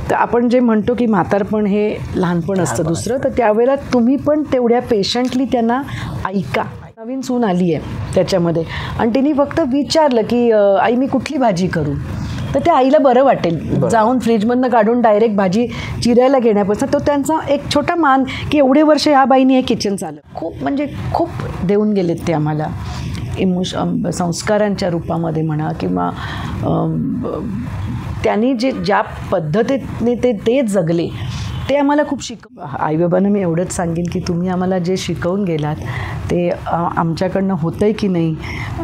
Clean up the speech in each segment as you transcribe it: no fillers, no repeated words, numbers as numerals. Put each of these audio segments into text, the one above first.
तर आपण जे म्हणतो की म्हातारपण हे लहानपण असतं दुसरं, तर त्यावेळेला तुम्ही पण तेवढ्या पेशंटली त्यांना ऐका. नवीन सून आली आहे त्याच्यामध्ये आणि तिने फक्त विचारलं की आई मी कुठली भाजी करू, तर त्या आईला बरं वाटेल जाऊन फ्रीजमधनं काढून डायरेक्ट भाजी चिरायला घेण्यापासून तो त्यांचा एक छोटा मान की एवढे वर्ष ह्या बाईने हे किचन चाललं. खूप म्हणजे खूप देऊन गेलेत ते आम्हाला संस्कारांच्या रूपामध्ये म्हणा किंवा त्यांनी ज्या पद्धतीने ते जगले ते आम्हाला खूप आईबाबांना मी एवढंच सांगेन की तुम्ही आम्हाला जे शिकवून गेलात ते आमच्याकडनं होतं आहे की नाही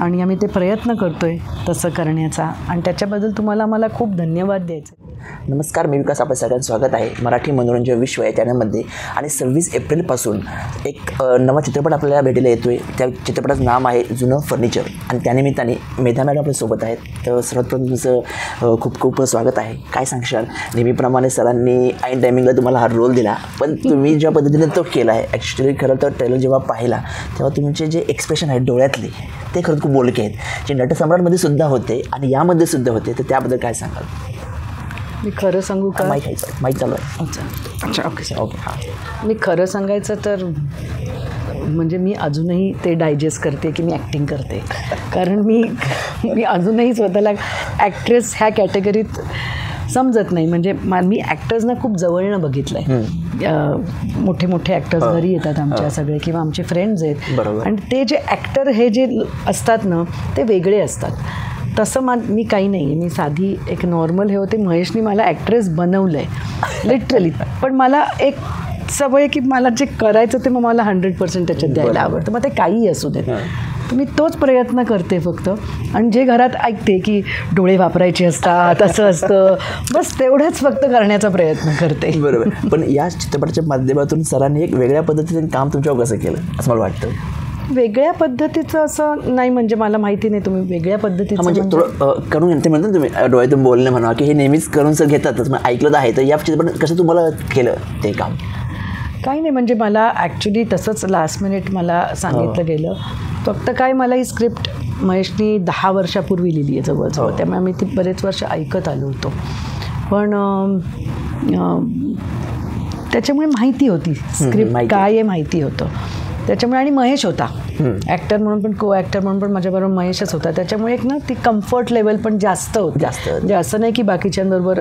आणि आम्ही ते प्रयत्न करतो आहे तसं करण्याचा आणि त्याच्याबद्दल तुम्हाला आम्हाला खूप धन्यवाद द्यायचे. नमस्कार, मी विकास. आपलं सगळ्यांचं स्वागत आहे मराठी मनोरंजन विश्व या चॅनलमध्ये. आणि 26 एप्रिलपासून एक नवा चित्रपट आपल्याला भेटायला येतो आहे. त्या चित्रपटाचं नाव आहे जुनं फर्निचर आणि त्यानिमित्ताने मेधा मॅडम आपल्यासोबत आहेत. तर सर्वप्रथम तुमचं खूप खूप स्वागत आहे. काय सांगशाल? नेहमीप्रमाणे सरांनी ऐन टायमिंगला तुम्हाला हा रोल दिला, पण तुम्ही ज्या पद्धतीने तो केला आहे ॲक्च्युली खरं तर ट्रेलर जेव्हा पाहिला तेव्हा तुमचे जे एक्सप्रेशन आहेत डोळ्यातले ते खरंच खूप बोलके आहेत, जे नटसम्राटमध्ये सुद्धा होते आणि यामध्ये सुद्धा होते. तर त्याबद्दल काय सांगाल? मी खरं सांगू का? माहीत चालू आहे. अच्छा ओके हां. मी खरं सांगायचं तर म्हणजे मी अजूनही ते डायजेस्ट करते की मी ॲक्टिंग करते, कारण मी अजूनही स्वतःला ॲक्ट्रेस ह्या कॅटेगरीत समजत नाही. म्हणजे मी ॲक्टर्सना खूप जवळनं बघितलं आहे. मोठे मोठे ॲक्टर्स घरी येतात आमच्या सगळे किंवा आमचे फ्रेंड्स आहेत आणि ते जे ॲक्टर हे जे असतात ना ते वेगळे असतात. तसं मी काही नाही आहे, मी साधी एक नॉर्मल हे होते. महेशनी मला ॲक्ट्रेस बनवलं आहे लिटरली, पण मला एक सवय की मला जे करायचं ते मग मला 100% त्याच्यात द्यायला आवडतं, मग ते काहीही असू देत. मी तोच प्रयत्न करते फक्त. आणि जे घरात ऐकते की डोळे वापरायचे असतात असं असतं, बस तेवढंच फक्त करण्याचा प्रयत्न करते. बरोबर. पण या चित्रपटाच्या माध्यमातून सरांनी एक वेगळ्या पद्धतीने काम तुमच्यावर कसं केलं असं मला वाटतं? वेगळ्या पद्धतीचं असं नाही, म्हणजे मला माहिती नाही तुम्ही वेगळ्या पद्धतीचं म्हणजे थोडं करून घेते म्हणतात तुम्ही डोळ्यातून बोलणे म्हणा की हे नेहमीच करून सर घेतातच, मग ऐकलं तर आहे. तर या चित्रपटात कसं तुम्हाला केलं ते काम? काही नाही, म्हणजे मला ॲक्च्युली तसंच लास्ट मिनिट मला सांगितलं गेलं. फक्त काय मला ही स्क्रिप्ट महेशनी 10 वर्षापूर्वी लिहिली आहे जवळजवळ, त्यामुळे आम्ही ती बरेच वर्ष ऐकत आलो होतो. पण त्याच्यामुळे माहिती होती स्क्रिप्ट काय आहे माहिती होतं त्याच्यामुळे. आणि महेश होता ॲक्टर म्हणून पण, को ॲक्टर म्हणून पण माझ्याबरोबर महेशच होता. त्याच्यामुळे एक ना ती कम्फर्ट लेवल पण जास्त होती. म्हणजे असं नाही की बाकीच्यांबरोबर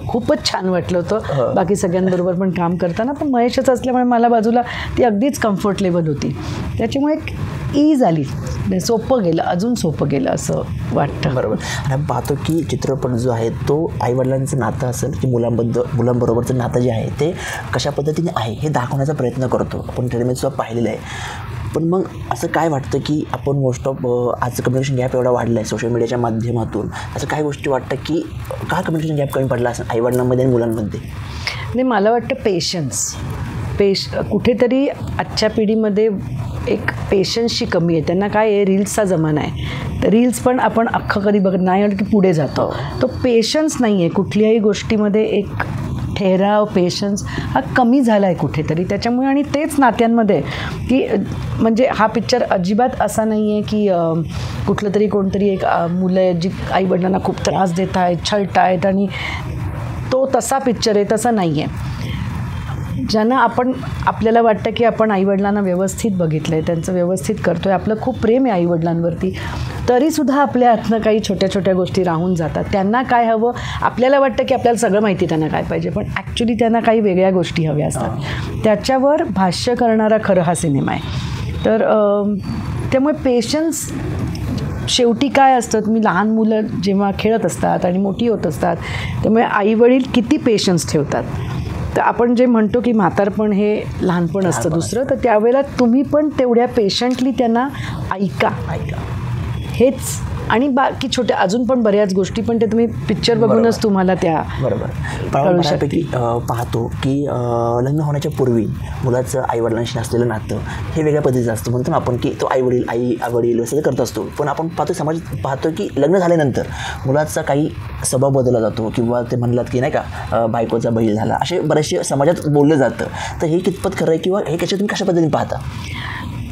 खूपच छान वाटलं होतं बाकी सगळ्यांबरोबर पण काम करताना, पण महेशच असल्यामुळे मला बाजूला ती अगदीच कम्फर्ट लेवल होती. त्याच्यामुळे एक ईज आली, सोपं गेलं, अजून सोपं गेलं असं वाटतं. बरोबर. आणि आपण पाहतो की चित्रपट जो आहे तो आईवडिलांचं नातं असेल की मुलांबरोबरचं नातं जे आहे ते कशा पद्धतीने आहे हे दाखवण्याचा प्रयत्न करतो. आपण ट्रेलरमध्ये पाहिलेलं आहे. पण मग असं काय वाटतं की आपण मोस्ट ऑफ आजचं कम्युनिकेशन गॅप एवढा वाढला आहे सोशल मीडियाच्या माध्यमातून, असं काही गोष्टी वाटतं की का कम्युनिकेशन गॅप कमी पडला असेल आईवडिलांमध्ये आणि मुलांमध्ये? नाही, मला वाटतं पेशन्स कुठेतरी आजच्या पिढीमध्ये एक पेशन्सची कमी आहे. त्यांना काय आहे, रील्सचा जमाना आहे, तर रील्स पण आपण अख्खं कधी बघत नाही की पुढे जातो. तो पेशन्स नाही आहे कुठल्याही गोष्टीमध्ये. एक ठहराव, पेशन्स हा कमी झाला आहे कुठेतरी. त्याच्यामुळे आणि तेच नात्यांमध्ये की म्हणजे हा पिक्चर अजिबात असा नाही आहे की कुठलं तरी कोणतरी एक मुलं आहेत जी आईवडिलांना खूप त्रास देत आहेत, छळत आहेत, आणि तो तसा पिक्चर आहे, तसा नाही आहे. ज्यांना आपल्याला वाटतं की आपण आईवडिलांना व्यवस्थित बघितलं आहे, त्यांचं व्यवस्थित करतो आहे, आपलं खूप प्रेम आहे आईवडिलांवरती, तरीसुद्धा आपल्या हातनं काही छोट्या छोट्या गोष्टी राहून जातात. त्यांना काय हवं, आपल्याला वाटतं की आपल्याला सगळं माहिती त्यांना काय पाहिजे, पण ॲक्च्युली त्यांना काही वेगळ्या गोष्टी हव्या असतात. त्याच्यावर भाष्य करणारा खरं हा सिनेमा आहे. तर त्यामुळे पेशन्स शेवटी काय असतं, तुम्ही लहान मुलं जेव्हा खेळत असतात आणि मोठी होत असतात, त्यामुळे आईवडील किती पेशन्स ठेवतात. तर आपण जे म्हणतो की म्हातारपण हे लहानपण असतं दुसरं, तर त्यावेळेला तुम्ही पण तेवढ्या पेशंटली त्यांना ऐका हेच. आणि बाकी छोट्या अजून पण बऱ्याच गोष्टी, पण ते तुम्ही पिक्चर बघूनच तुम्हाला त्या कळू शकते. पाहतो की लग्न होण्याच्या पूर्वी मुलाचं आईवडिलांशी असलेलं नातं हे वेगळ्या पद्धतीचं असतं. म्हणतो ना आपण की तो आई वडील सगळं करत असतो, पण आपण पाहतो की लग्न झाल्यानंतर मुलाचा काही स्वभाव बदलला जातो, किंवा ते म्हणलात की नाही का बायकोचा बैल झाला, असे बरेचसे समाजात बोललं जातं. तर हे कितपत खरं आहे, किंवा हे कशा तुम्ही कशा पद्धतीने पाहता?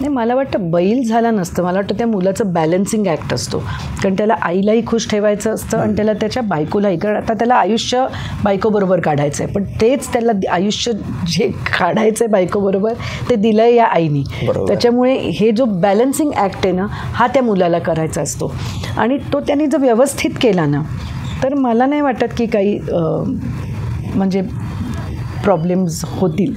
नाही, मला वाटतं बैल झाला नसतं, मला वाटतं त्या मुलाचं बॅलन्सिंग ॲक्ट असतो. कारण त्याला आईलाही खुश ठेवायचं असतं आणि त्याला त्याच्या बायकोलाही, कारण आता त्याला आयुष्य बायकोबरोबर काढायचं आहे, पण तेच त्याला आयुष्य जे काढायचं आहे बायकोबरोबर ते दिलं आहे या आईनी. त्याच्यामुळे हे जो बॅलन्सिंग ॲक्ट आहे ना, हा त्या मुलाला करायचा असतो आणि तो त्यांनी जर व्यवस्थित केला ना, तर मला नाही वाटत की काही म्हणजे प्रॉब्लेम्स होतील.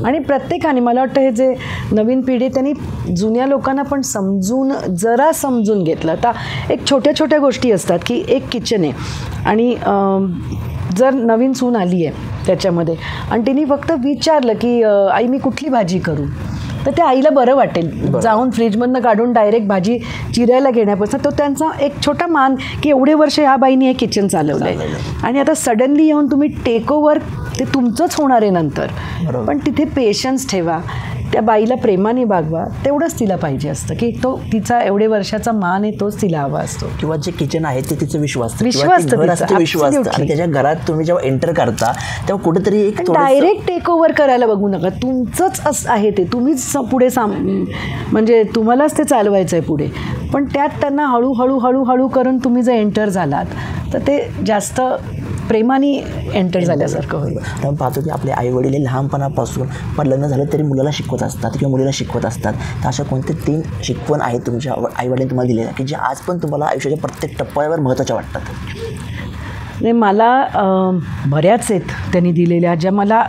आणि प्रत्येकाने, मला वाटतं हे जे नवीन पिढी त्यांनी जुन्या लोकांना पण जरा समजून घेतलं. आता एक छोट्या छोट्या गोष्टी असतात की एक किचन आहे आणि जर नवीन सून आली आहे त्याच्यामध्ये आणि तिने फक्त विचारलं की आई मी कुठली भाजी करू, तर त्या आईला बरं वाटेल. जाऊन फ्रीजमधनं काढून डायरेक्ट भाजी चिरायला घेण्यापासून तो त्यांचा एक छोटा मान की एवढे वर्ष ह्या बाईने हे किचन चालवलं आहे आणि आता सडनली येऊन तुम्ही टेक ओव्हर, ते तुमचंच होणार आहे नंतर. पण तिथे पेशन्स ठेवा, त्या बाईला प्रेमाने वागवा, तेवढंच तिला पाहिजे असतं की तो तिचा एवढे वर्षाचा मान आहे तोच तिला हवा असतो. किंवा जे किचन आहे ते तिचं विश्वास विश्वास आणि त्याच्या घरात तुम्ही जेव्हा एंटर करता तेव्हा कुठेतरी एक डायरेक्ट टेक ओव्हर करायला बघू नका. तुमचंच आहे ते, तुम्हीच पुढे म्हणजे तुम्हालाच ते चालवायचं आहे पुढे. पण त्यात त्यांना हळूहळू करून तुम्ही जर एंटर झालात तर ते जास्त प्रेमाने एंटर झाल्यासारखं होईल. आपण पाहतो की आपले आईवडील लहानपणापासून पण लग्न झालं तरी मुलाला शिकवत असतात किंवा मुलीला शिकवत असतात. तर अशा कोणते 3 शिकवण आहेत तुमच्या आईवडिलांनी तुम्हाला दिलेल्या की जे आज पण तुम्हाला आयुष्याच्या प्रत्येक टप्प्यावर महत्त्वाच्या वाटतात? नाही, मला बऱ्याच आहेत त्यांनी दिलेल्या, ज्या मला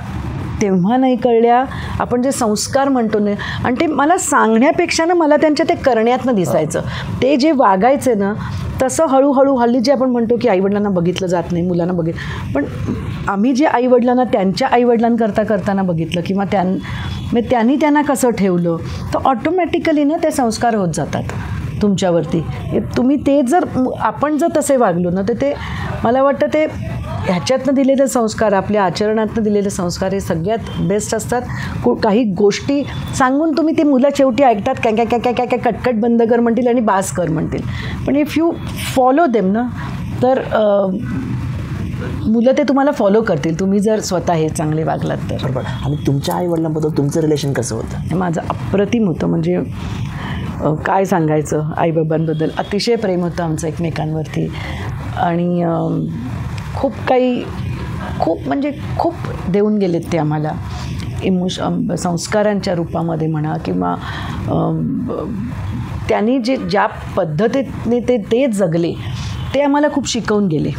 तेव्हा नाही कळल्या. आपण जे संस्कार म्हणतो ना, आणि ते मला सांगण्यापेक्षा ना मला त्यांच्या ते करण्यातनं दिसायचं. ते जे वागायचे ना तसं हळूहळू, हल्ली जे आपण म्हणतो की आईवडिलांना बघितलं जात नाही, मुलांना पण आम्ही जे आईवडिलांना त्यांच्या करताना बघितलं किंवा त्यांनी त्यांना कसं ठेवलं, तर ऑटोमॅटिकली ना ते संस्कार होत जातात तुमच्यावरती. तुम्ही ते आपण जर तसे वागलो ना, तर ते मला वाटतं ते ह्याच्यातनं दिलेले संस्कार, आपल्या आचरणातनं दिलेले संस्कार हे सगळ्यात बेस्ट असतात. काही गोष्टी सांगून तुम्ही ते मुलं शेवटी ऐकतात, काय काय काय काय काय कटकट बंद कर म्हणतील आणि बास कर म्हणतील. पण इफ यू फॉलो देम ना, तर मुलं ते तुम्हाला फॉलो करतील, तुम्ही जर स्वतः हे चांगले वागलात तर. बरोबर. आणि तुमच्या आईवडिलांबद्दल तुमचं रिलेशन कसं होतं? माझं अप्रतिम होतं. म्हणजे काय सांगायचं, आईबाबांबद्दल अतिशय प्रेम होतं आमचं एकमेकांवरती. आणि खूप देऊन गेलेत ते आम्हाला, संस्कारांच्या रूपामध्ये म्हणा किंवा त्यांनी ज्या पद्धतीने ते जगले ते आम्हाला खूप शिकवून गेले.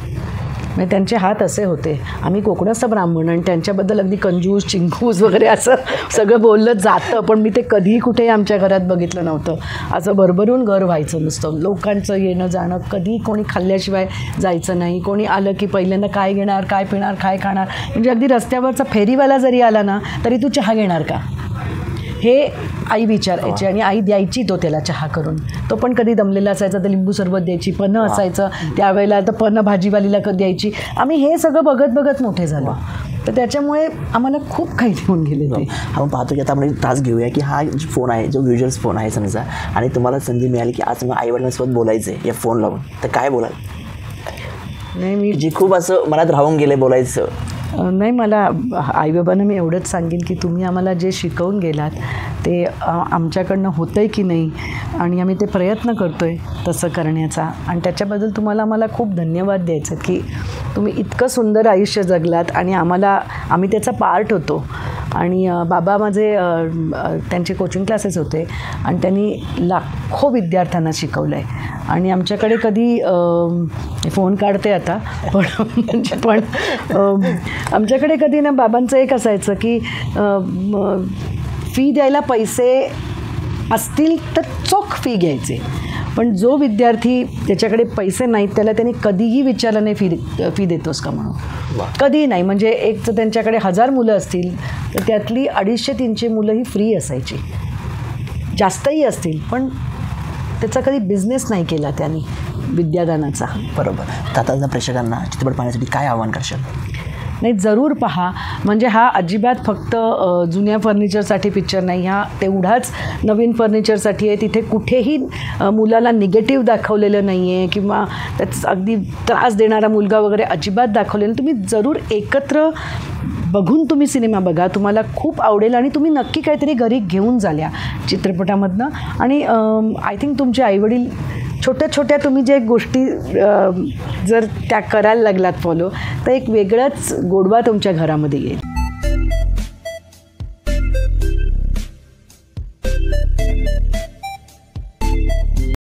म्हणजे त्यांचे हात असे होते, आम्ही कोकणस्थ ब्राह्मण आणि त्यांच्याबद्दल अगदी कंजूस चिंकूस वगैरे असं सगळं बोललं जातं, पण मी ते कधीही कुठेही आमच्या घरात बघितलं नव्हतं. असं भरभरून घर व्हायचं नुसतं, लोकांचं येणं जाणं, कधी कोणी खाल्ल्याशिवाय जायचं नाही. कोणी आलं की पहिल्यांदा काय घेणार, काय पिणार, काय खाणार. म्हणजे अगदी रस्त्यावरचा फेरीवाला जरी आला ना तरी तू चहा घेणार का, हे आई विचारायची आणि आई द्यायची तो त्याला चहा करून. तो पण कधी दमलेला असायचा तर लिंबू सरबत द्यायची, पन्नं असायचं त्यावेळेला तर पन्नं भाजीवालीला कधी द्यायची. आम्ही हे सगळं बघत मोठे झालो, तर त्याच्यामुळे आम्हाला खूप काही देऊन गेले ते. आपण पाहतो की आता आपण तास घेऊया की हा फोन आहे जो व्हिज्युअल्स फोन आहे समजा, आणि तुम्हाला संधी मिळाली की आज मग आईवडिलांसोबत बोलायचं आहे या फोन लावून, तर काय बोलाल? नाही, मी जी खूप असं मनात राहून गेले बोलायचं. नाही, मला आईबाबांना मी एवढंच सांगेन की तुम्ही आम्हाला जे शिकवून गेलात ते आमच्याकडनं होतं आहे की नाही, आणि आम्ही ते प्रयत्न करतो आहे तसं करण्याचा. आणि त्याच्याबद्दल तुम्हाला आम्हाला खूप धन्यवाद द्यायचे की तुम्ही इतकं सुंदर आयुष्य जगलात आणि आम्ही त्याचा पार्ट होतो. आणि बाबा माझे त्यांचे कोचिंग क्लासेस होते आणि त्यांनी लाखो विद्यार्थ्यांना शिकवलं आहे. आणि आमच्याकडे कधी फोन काढते आता पण आमच्याकडे कधी ना बाबांचं एक असायचं की फी द्यायला पैसे असतील तर चोख फी घ्यायचे, पण जो विद्यार्थी त्याच्याकडे पैसे नाहीत त्याला त्यांनी कधीही विचारलं नाही फी देतोस का म्हणून, कधीही नाही. म्हणजे एक तर त्यांच्याकडे 1000 मुलं असतील तर त्यातली 250-300 मुलं ही फ्री असायची, जास्तही असतील, पण त्याचा कधी बिझनेस नाही केला त्यांनी विद्यादानाचा. बरोबर. तर आता प्रेक्षकांना चित्रपट पाहण्यासाठी काय आव्हान करशाल? नाही, जरूर पहा. म्हणजे हा अजिबात फक्त जुन्या फर्निचरसाठी पिक्चर नाही, हा तेवढाच नवीन फर्निचरसाठी आहे. तिथे कुठेही मुलाला निगेटिव्ह दाखवलेलं नाही आहे किंवा त्याच अगदी त्रास देणारा मुलगा वगैरे अजिबात दाखवलेलं. तुम्ही जरूर एकत्र बघून तुम्ही सिनेमा बघा, तुम्हाला खूप आवडेल आणि तुम्ही नक्की काहीतरी घरी घेऊन जाल या चित्रपटामधनं. आणि आय थिंक तुमचे आईवडील छोट्या छोट्या तुम्ही जे गोष्टी जर त्या करायला लागलात फॉलो, तर एक वेगळाच गोडवा तुमच्या घरामध्ये येईल.